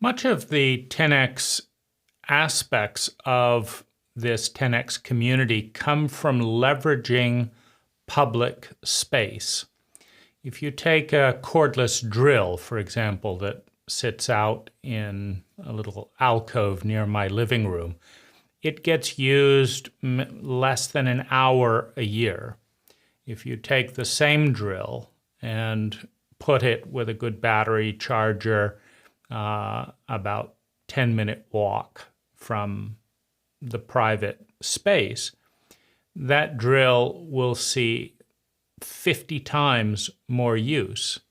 Much of the 10X aspects of this 10X community come from leveraging public space. If you take a cordless drill, for example, that sits out in a little alcove near my living room, it gets used less than an hour a year. If you take the same drill and put it with a good battery charger, about 10-minute walk from the private space, that drill will see 50 times more use.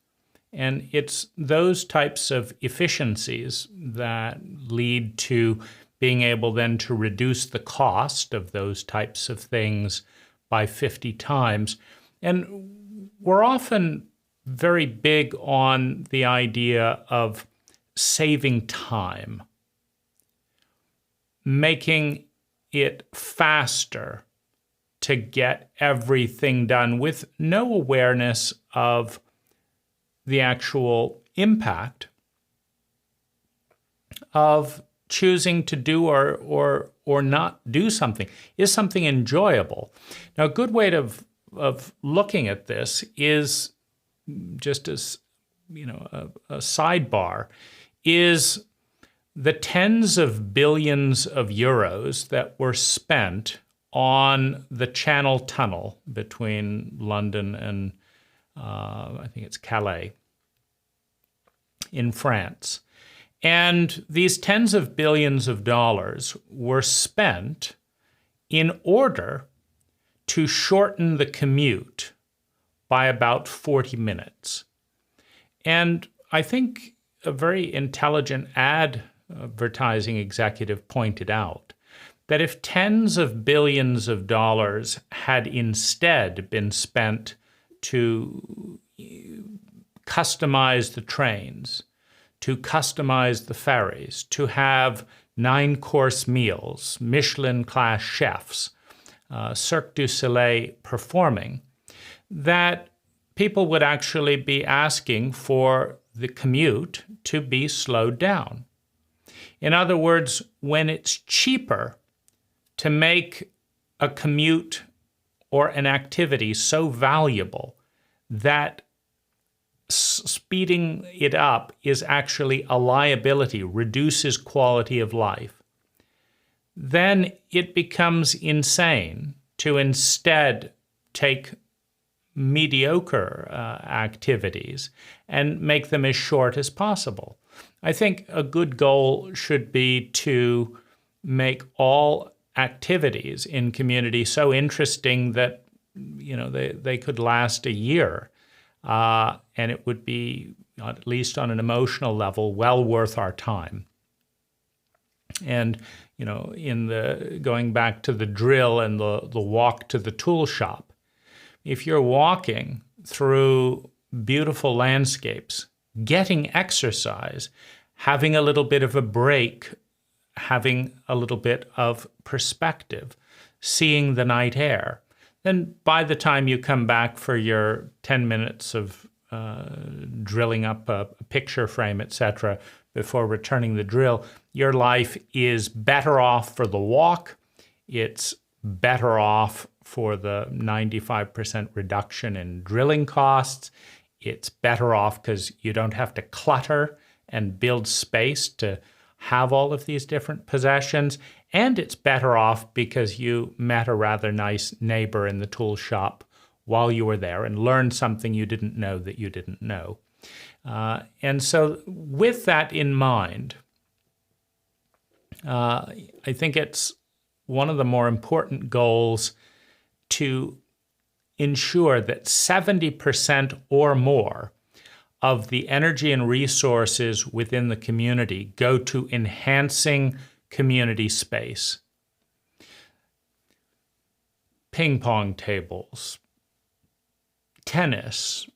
And it's those types of efficiencies that lead to being able then to reduce the cost of those types of things by 50 times. And we're often very big on the idea of saving time, making it faster to get everything done with no awareness of the actual impact of choosing to do or not do something. Is something enjoyable? Now, a good way of looking at this is, just as a sidebar, is the tens of billions of euros that were spent on the Channel Tunnel between London and I think it's Calais in France. And these tens of billions of dollars were spent in order to shorten the commute by about 40 minutes. And I think a very intelligent advertising executive pointed out that if tens of billions of dollars had instead been spent to customize the trains, to customize the ferries, to have 9-course meals, Michelin-class chefs, Cirque du Soleil performing, that people would actually be asking for the commute to be slowed down. In other words, when it's cheaper to make a commute or an activity so valuable that speeding it up is actually a liability, reduces quality of life, then it becomes insane to instead take mediocre activities and make them as short as possible. I think a good goal should be to make all activities in community so interesting that they could last a year, and it would be, at least on an emotional level, well worth our time. And in the going back to the drill and the walk to the tool shop, if you're walking through beautiful landscapes, getting exercise, having a little bit of a break, having a little bit of perspective, seeing the night air, then by the time you come back for your 10 minutes of drilling up a picture frame, etc., before returning the drill, your life is better off for the walk. It's better off for the 95% reduction in drilling costs. It's better off because you don't have to clutter and build space to have all of these different possessions. And it's better off because you met a rather nice neighbor in the tool shop while you were there and learned something you didn't know that you didn't know. And so with that in mind, I think it's one of the more important goals to ensure that 70% or more of the energy and resources within the community go to enhancing community space. Ping pong tables, tennis,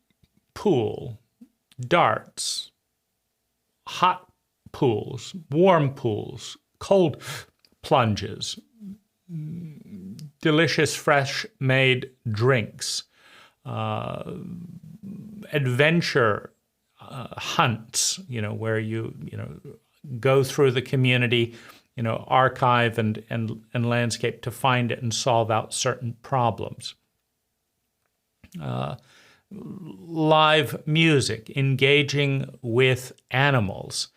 pool, darts, hot pools, warm pools, cold plunges, delicious fresh made drinks, adventure hunts, where you go through the community, archive and landscape to find it and solve out certain problems. Live music, engaging with animals,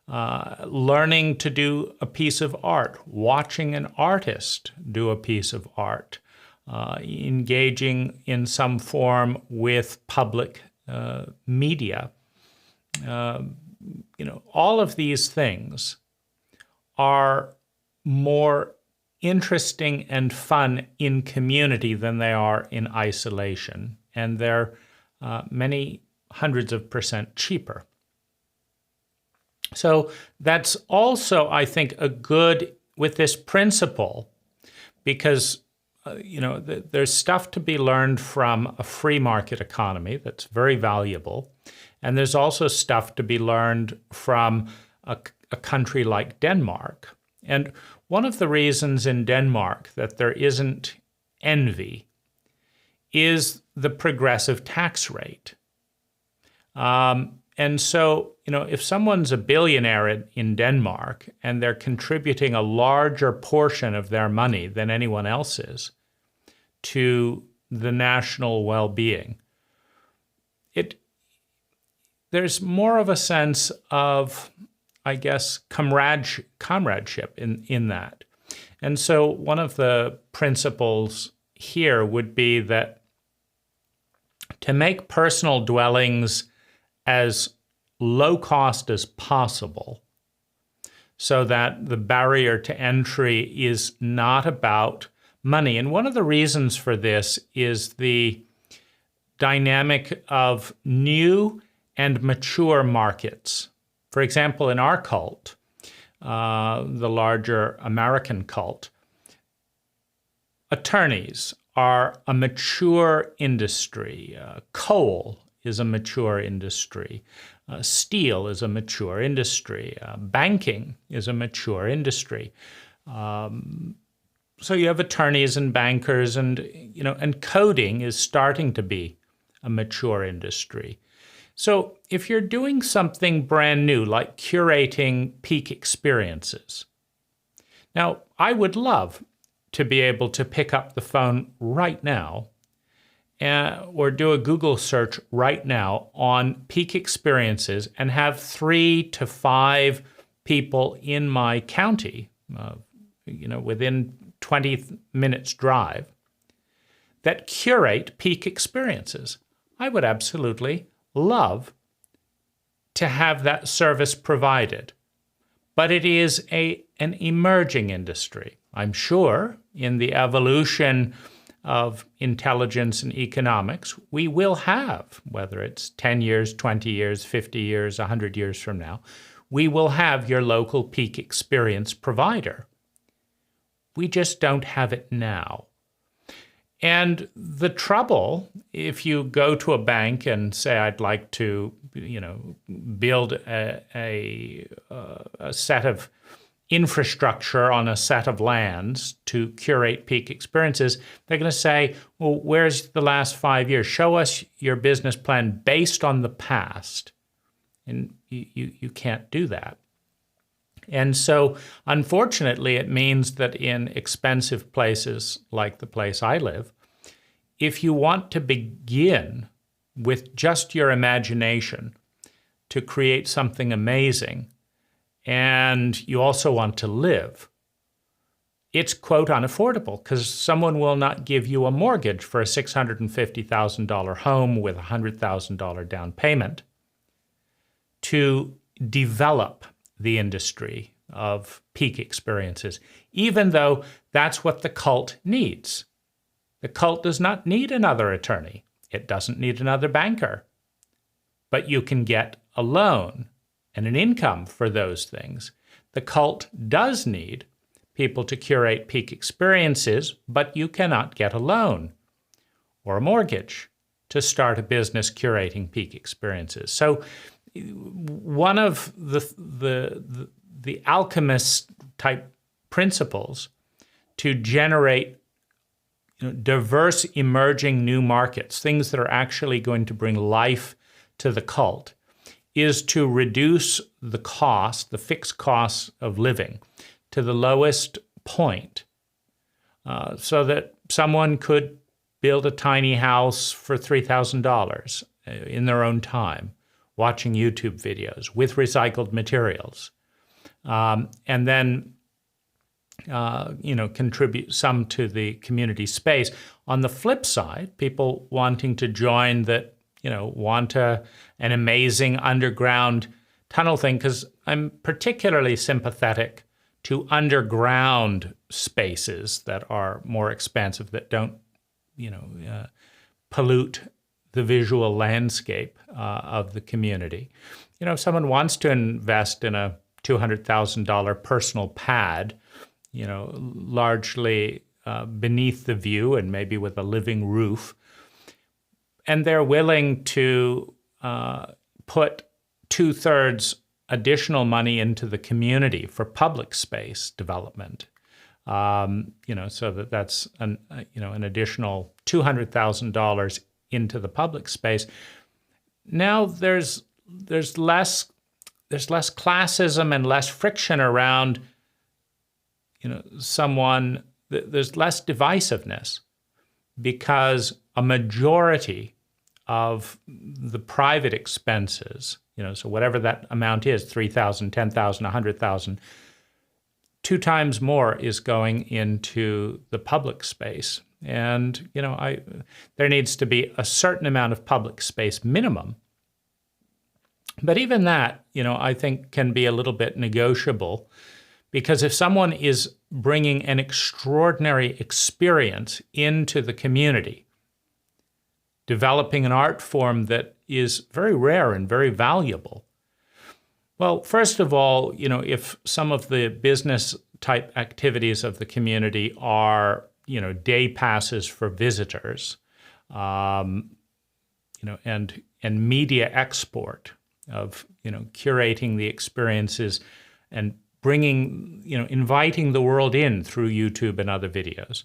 learning to do a piece of art, watching an artist do a piece of art, engaging in some form with public media. All of these things are more interesting and fun in community than they are in isolation, and they're many hundreds of percent cheaper. So that's also, I think, a good with this principle, because there's stuff to be learned from a free market economy that's very valuable, and there's also stuff to be learned from a country like Denmark. And one of the reasons in Denmark that there isn't envy is the progressive tax rate. And so, if someone's a billionaire in Denmark and they're contributing a larger portion of their money than anyone else is to the national well-being, there's more of a sense of, I guess, comradeship in that. And so one of the principles here would be that to make personal dwellings as low cost as possible, so that the barrier to entry is not about money. And one of the reasons for this is the dynamic of new and mature markets. For example, in our cult, the larger American cult, attorneys are a mature industry. Coal is a mature industry. Steel is a mature industry. Banking is a mature industry. So you have attorneys and bankers, and coding is starting to be a mature industry. So if you're doing something brand new, like curating peak experiences, now I would love to be able to pick up the phone right now or do a Google search right now on peak experiences and have 3 to 5 people in my county, within 20 minutes drive, that curate peak experiences. I would absolutely love to have that service provided. But it is an emerging industry. I'm sure in the evolution of intelligence and economics, we will have, whether it's 10 years, 20 years, 50 years, 100 years from now, we will have your local peak experience provider. We just don't have it now. And the trouble, if you go to a bank and say, I'd like to, build a set of infrastructure on a set of lands to curate peak experiences, they're going to say, well, where's the last 5 years? Show us your business plan based on the past. And you can't do that. And so, unfortunately, it means that in expensive places like the place I live, if you want to begin with just your imagination to create something amazing, and you also want to live, it's, quote, unaffordable, because someone will not give you a mortgage for a $650,000 home with a $100,000 down payment to develop the industry of peak experiences, even though that's what the cult needs. The cult does not need another attorney. It doesn't need another banker. But you can get a loan and an income for those things. The cult does need people to curate peak experiences, but you cannot get a loan or a mortgage to start a business curating peak experiences. So one of the alchemist type principles to generate diverse emerging new markets, things that are actually going to bring life to the cult, is to reduce the cost, the fixed costs of living, to the lowest point, so that someone could build a tiny house for $3,000 in their own time, watching YouTube videos with recycled materials, and then contribute some to the community space. On the flip side, people wanting to join that, want an amazing underground tunnel thing, because I'm particularly sympathetic to underground spaces that are more expansive, that don't, pollute the visual landscape of the community. If someone wants to invest in a $200,000 personal pad, largely beneath the view and maybe with a living roof, and they're willing to put 2/3 additional money into the community for public space development, so that's an additional $200,000 into the public space. Now there's less classism and less friction around someone. There's less divisiveness, because a majority of the private expenses, so whatever that amount is, $3,000, $10,000, $100,000, 2 times more is going into the public space. And, there needs to be a certain amount of public space minimum. But even that, I think can be a little bit negotiable, because if someone is bringing an extraordinary experience into the community, developing an art form that is very rare and very valuable, well, first of all, if some of the business type activities of the community are, day passes for visitors, and media export of, curating the experiences and bringing, inviting the world in through YouTube and other videos,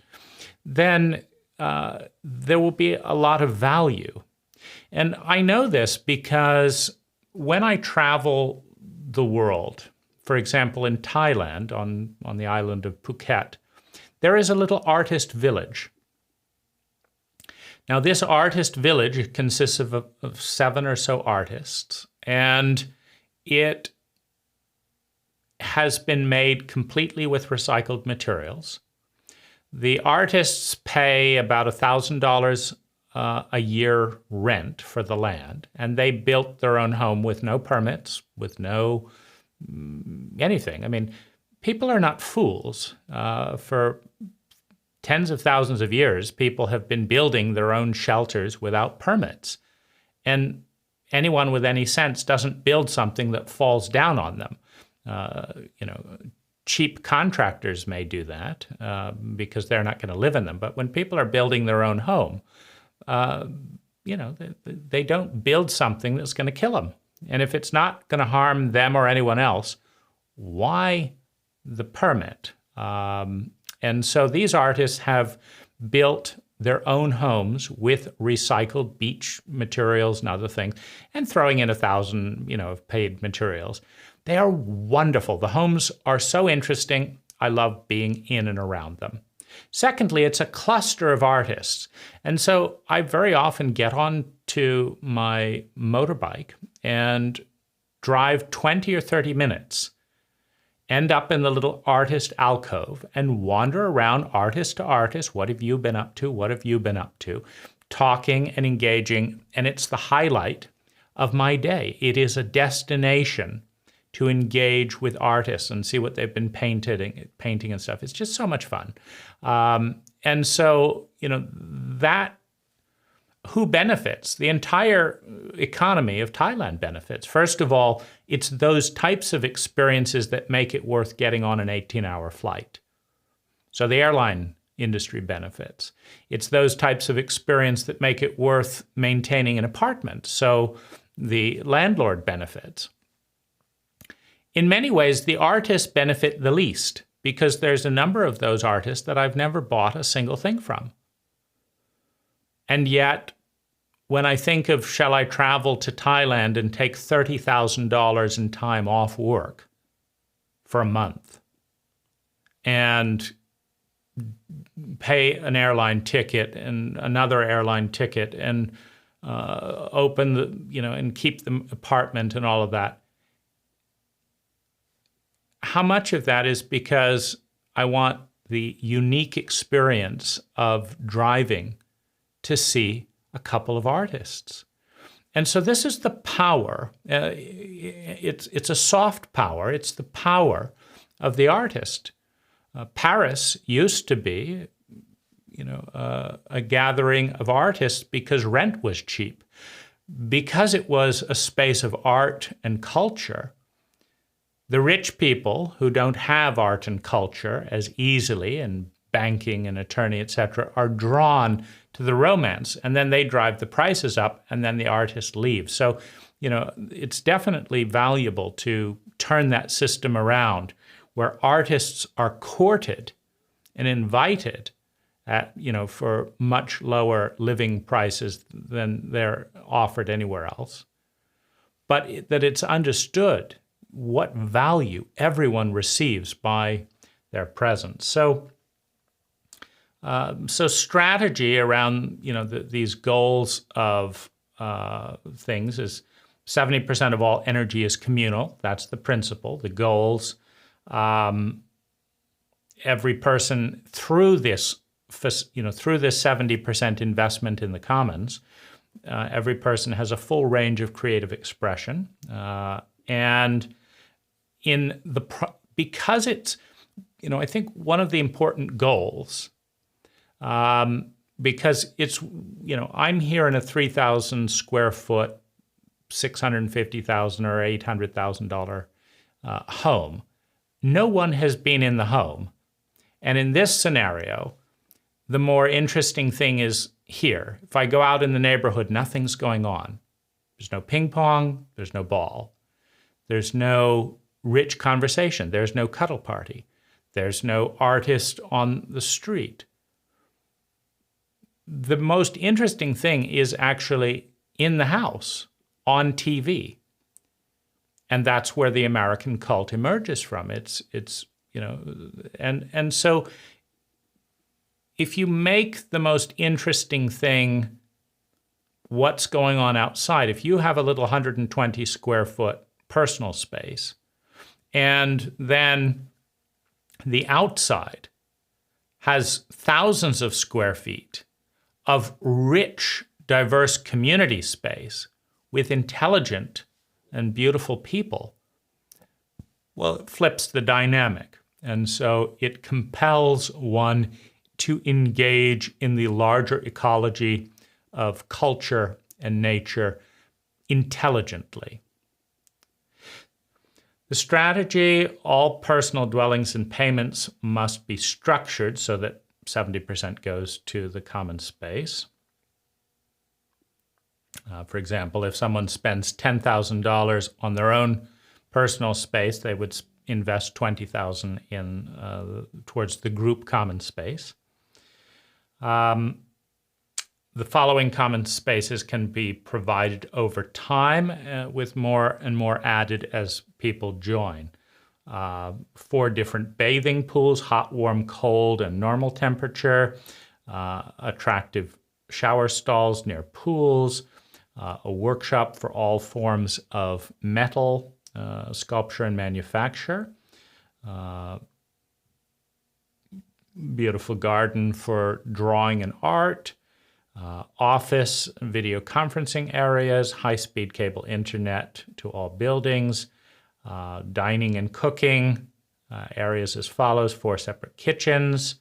then there will be a lot of value. And I know this because when I travel the world, for example, in Thailand, on the island of Phuket, there is a little artist village. Now, this artist village consists of 7 or so artists, and it has been made completely with recycled materials. The artists pay about $1,000 a year rent for the land, and they built their own home with no permits, with no anything. I mean, people are not fools. For tens of thousands of years, people have been building their own shelters without permits. And anyone with any sense doesn't build something that falls down on them. Cheap contractors may do that because they're not going to live in them. But when people are building their own home, they don't build something that's going to kill them. And if it's not going to harm them or anyone else, why the permit? And so these artists have built their own homes with recycled beach materials and other things, and throwing in 1,000, of paid materials. They are wonderful. The homes are so interesting. I love being in and around them. Secondly, it's a cluster of artists. And so I very often get on to my motorbike and drive 20 or 30 minutes, end up in the little artist alcove, and wander around artist to artist. What have you been up to? What have you been up to? Talking and engaging. And it's the highlight of my day. It is a destination to engage with artists and see what they've been painting and stuff. It's just so much fun. And so, that, who benefits? The entire economy of Thailand benefits. First of all, it's those types of experiences that make it worth getting on an 18-hour flight. So the airline industry benefits. It's those types of experience that make it worth maintaining an apartment. So the landlord benefits. In many ways, the artists benefit the least, because there's a number of those artists that I've never bought a single thing from. And yet, when I think of, shall I travel to Thailand and take $30,000 in time off work for a month and pay an airline ticket and another airline ticket and open the, and keep the apartment and all of that. How much of that is because I want the unique experience of driving to see a couple of artists? And so this is the power. It's a soft power. It's the power of the artist. Paris used to be, a gathering of artists because rent was cheap. Because it was a space of art and culture, the rich people who don't have art and culture as easily, and banking and attorney, etc., are drawn to the romance, and then they drive the prices up, and then the artist leaves. So, it's definitely valuable to turn that system around where artists are courted and invited at, for much lower living prices than they're offered anywhere else. But that it's understood what value everyone receives by their presence. So strategy around, these goals of things is 70% of all energy is communal. That's the principle. The goals, every person through this 70% investment in the commons, every person has a full range of creative expression, and because it's, I think one of the important goals, because it's, I'm here in a 3,000 square foot, $650,000 or $800,000 home. No one has been in the home. And in this scenario, the more interesting thing is here. If I go out in the neighborhood, nothing's going on. There's no ping pong, there's no ball. There's no rich conversation. There's no cuddle party. There's no artist on the street. The most interesting thing is actually in the house, on TV. And that's where the American cult emerges from. It's and so if you make the most interesting thing what's going on outside, if you have a little 120 square foot personal space, and then the outside has thousands of square feet of rich, diverse community space with intelligent and beautiful people, well, it flips the dynamic. And so it compels one to engage in the larger ecology of culture and nature intelligently. The strategy, all personal dwellings and payments must be structured so that 70% goes to the common space. For example, if someone spends $10,000 on their own personal space, they would invest $20,000 in towards the group common space. The following common spaces can be provided over time with more and more added as people join. 4 different bathing pools, hot, warm, cold, and normal temperature, attractive shower stalls near pools, a workshop for all forms of metal, sculpture and manufacture, beautiful garden for drawing and art, office and video conferencing areas, high-speed cable internet to all buildings, dining and cooking areas as follows: 4 separate kitchens,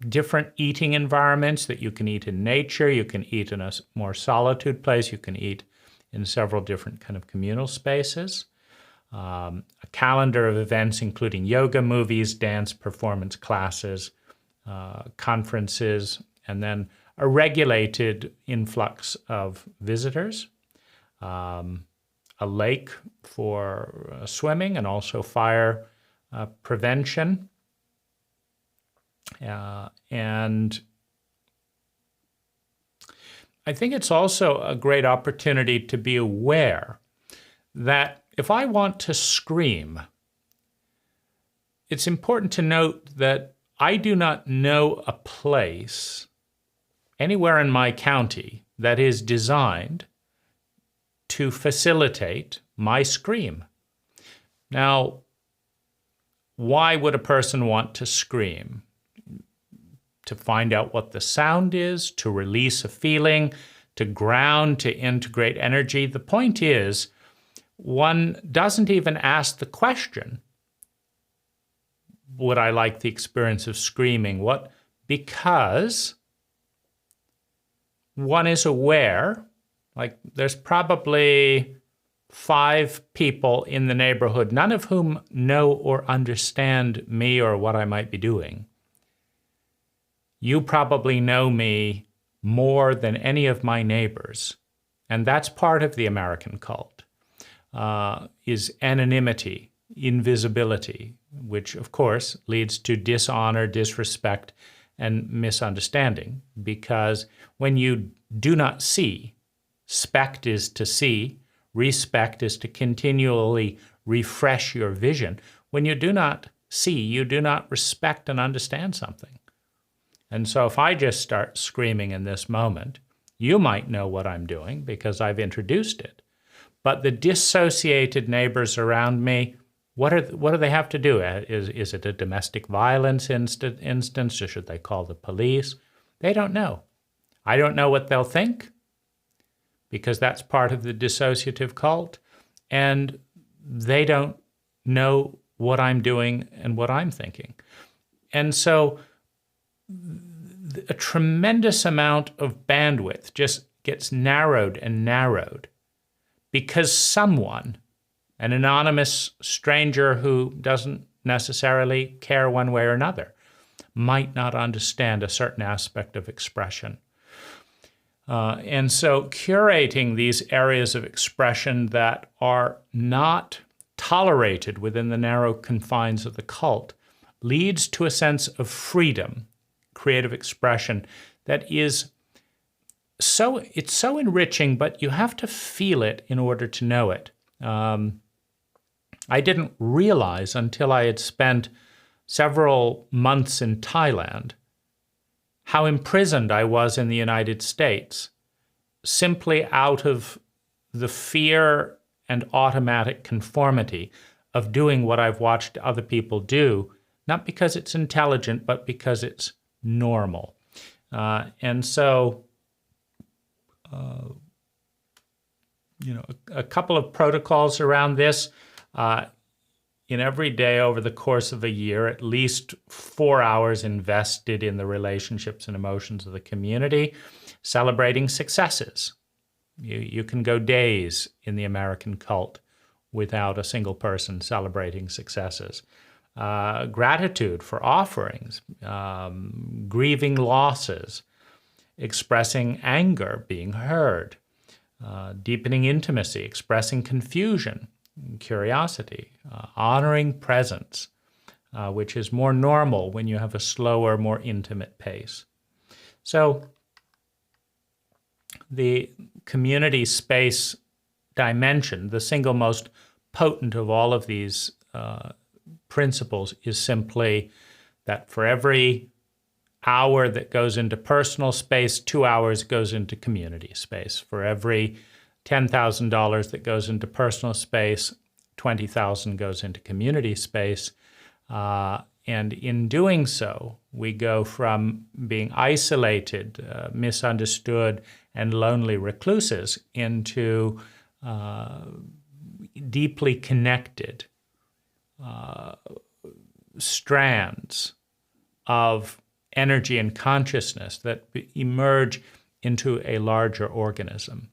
different eating environments that you can eat in nature, you can eat in a more solitude place, you can eat in several different kind of communal spaces. A calendar of events including yoga, movies, dance, performance classes, conferences, and then a regulated influx of visitors. A lake for swimming and also fire prevention. And I think it's also a great opportunity to be aware that if I want to scream, it's important to note that I do not know a place anywhere in my county that is designed to facilitate my scream. Now, why would a person want to scream? To find out what the sound is, to release a feeling, to ground, to integrate energy. The point is, one doesn't even ask the question, would I like the experience of screaming? What? Because one is aware, like there's probably 5 people in the neighborhood, none of whom know or understand me or what I might be doing. You probably know me more than any of my neighbors. And that's part of the American cult, is anonymity, invisibility, which of course leads to dishonor, disrespect, and misunderstanding. Because when you do not see, spect is to see, respect is to continually refresh your vision. When you do not see, you do not respect and understand something. And so if I just start screaming in this moment, you might know what I'm doing because I've introduced it. But the dissociated neighbors around me, what do they have to do? Is it a domestic violence instance, or should they call the police? They don't know. I don't know what they'll think because that's part of the dissociative cult. And they don't know what I'm doing and what I'm thinking. And so a tremendous amount of bandwidth just gets narrowed and narrowed because someone, an anonymous stranger who doesn't necessarily care one way or another, might not understand a certain aspect of expression. And so curating these areas of expression that are not tolerated within the narrow confines of the cult leads to a sense of freedom, creative expression that is it's so enriching, but you have to feel it in order to know it. I didn't realize until I had spent several months in Thailand how imprisoned I was in the United States, simply out of the fear and automatic conformity of doing what I've watched other people do, not because it's intelligent, but because it's normal. And so, a couple of protocols around this. In every day over the course of a year, at least 4 hours invested in the relationships and emotions of the community, celebrating successes. You can go days in the American cult without a single person celebrating successes. Gratitude for offerings, grieving losses, expressing anger, being heard, deepening intimacy, expressing confusion, curiosity, honoring presence, which is more normal when you have a slower, more intimate pace. So the community space dimension, the single most potent of all of these principles, is simply that for every hour that goes into personal space, 2 hours goes into community space. For every $10,000 that goes into personal space, $20,000 goes into community space. And in doing so, we go from being isolated, misunderstood, and lonely recluses into deeply connected strands of energy and consciousness that emerge into a larger organism.